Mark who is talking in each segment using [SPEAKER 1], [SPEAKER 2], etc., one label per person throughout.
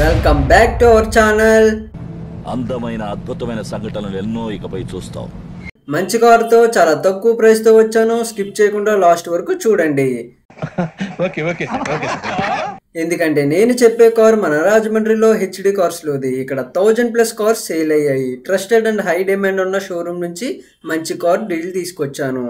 [SPEAKER 1] Welcome back to our channel.
[SPEAKER 2] అందమైన అద్భుతమైన సంఘటనలు ఎన్నో ఇకపై చూస్తాం.
[SPEAKER 1] మంచి కారుతో చాలా తక్కువ ప్రైస్ తో వచ్చాను. స్కిప్ చేయకుండా లాస్ట్ వరకు చూడండి. ఎందుకంటే నేను చెప్పే కార్ మన రాజమండ్రిలో హెచ్డి కార్స్ లోది. ఇక్కడ 1000+ కార్స్ సేల్ అయ్యాయి. ట్రస్టెడ్ అండ్ హై డిమాండ్ ఉన్న షోరూమ్ నుంచి మంచి కార్ డీల్ తీసుకొచ్చాను.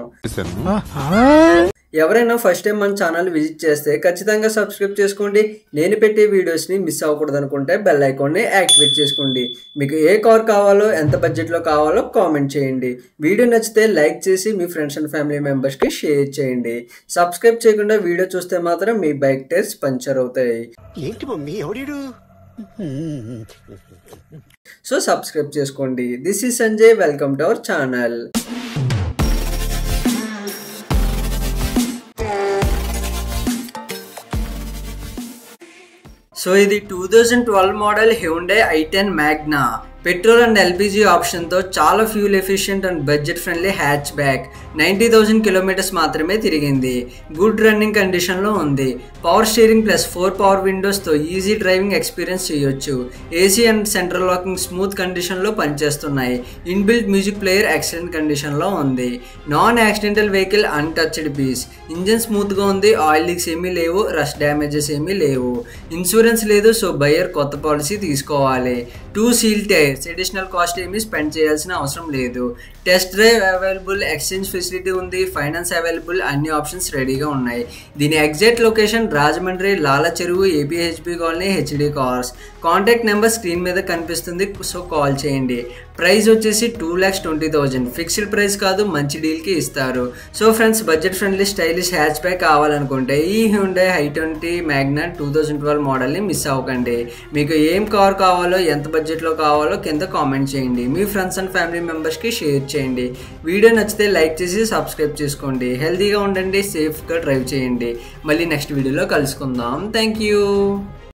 [SPEAKER 1] ఎవరైనా ఫస్ట్ టైం మన ఛానల్ విజిట్ చేస్తే ఖచ్చితంగా సబ్స్క్రైబ్ చేసుకోండి. నేను పెట్టే వీడియోస్ని మిస్ అవ్వకూడదు అనుకుంటే బెల్ ఐకాన్ని యాక్టివేట్ చేసుకోండి. మీకు ఏ కార్ కావాలో, ఎంత బడ్జెట్లో కావాలో కామెంట్ చేయండి. వీడియో నచ్చితే లైక్ చేసి మీ ఫ్రెండ్స్ అండ్ ఫ్యామిలీ మెంబర్స్కి షేర్ చేయండి. సబ్స్క్రైబ్ చేయకుండా వీడియో చూస్తే మాత్రం మీ బైక్ టైర్స్ పంచర్ అవుతాయి. సో సబ్స్క్రైబ్ చేసుకోండి. This is Sanjay. Welcome to our channel. So ఇది 2012 model Hyundai i10 Magna. Petrol and LPG ఆప్షన్తో చాలా fuel efficient and budget friendly hatchback. 90,000 kilometres మాత్రమే తిరిగింది. గుడ్ రన్నింగ్ కండిషన్లో ఉంది. పవర్ స్టీరింగ్ ప్లస్ 4 పవర్ విండోస్తో ఈజీ డ్రైవింగ్ ఎక్స్పీరియన్స్ చేయొచ్చు. AC and central locking smooth కండిషన్లో పనిచేస్తున్నాయి. ఇన్బిల్ట్ మ్యూజిక్ ప్లేయర్ ఎక్సలెంట్ కండిషన్లో ఉంది. Non accidental vehicle, untouched piece. Engine స్మూత్గా ఉంది. ఆయిల్ లీక్స్ ఏమీ లేవు. రష్ డ్యామేజెస్ ఏమీ లేవు. ఇన్సూరెన్స్ లేదు. సో బయర్ కొత్త పాలసీ తీసుకోవాలి. 2 సీల్ టైర్స్. అడిషనల్ కాస్ట్ ఏమీ స్పెండ్ చేయాల్సిన అవసరం లేదు. Test drive available. Exchange facility ఉంది. Finance available. అన్ని ఆప్షన్స్ రెడీగా ఉన్నాయి. దీని exact location Rajahmundry, Lala Cheruvu, APHB colony, HD cars. Contact number screen మీద కనిపిస్తుంది. సో కాల్ చేయండి. ప్రైస్ వచ్చేసి 2,20,000. ఫిక్స్డ్ ప్రైస్ కాదు, మంచి డీల్కి ఇస్తారు. So friends, budget friendly stylish hatch back కావాలనుకుంటే ఈ హ్యుండై i20 మ్యాగ్నా 2012 మోడల్ని మిస్ అవ్వకండి. మీకు ఏం కార్ కావాలో, ఎంత బడ్జెట్లో కావాలో కింద కామెంట్ చేయండి. మీ ఫ్రెండ్స్ అండ్ ఫ్యామిలీ మెంబర్స్కి షేర్ చేయండి. వీడియో నచ్చితే లైక్ చేసి సబ్స్క్రైబ్ చేసుకోండి. హెల్తీగా ఉండండి, సేఫ్గా డ్రైవ్ చేయండి. మళ్ళీ నెక్స్ట్ వీడియోలో కలుసుకుందాం. Thank you.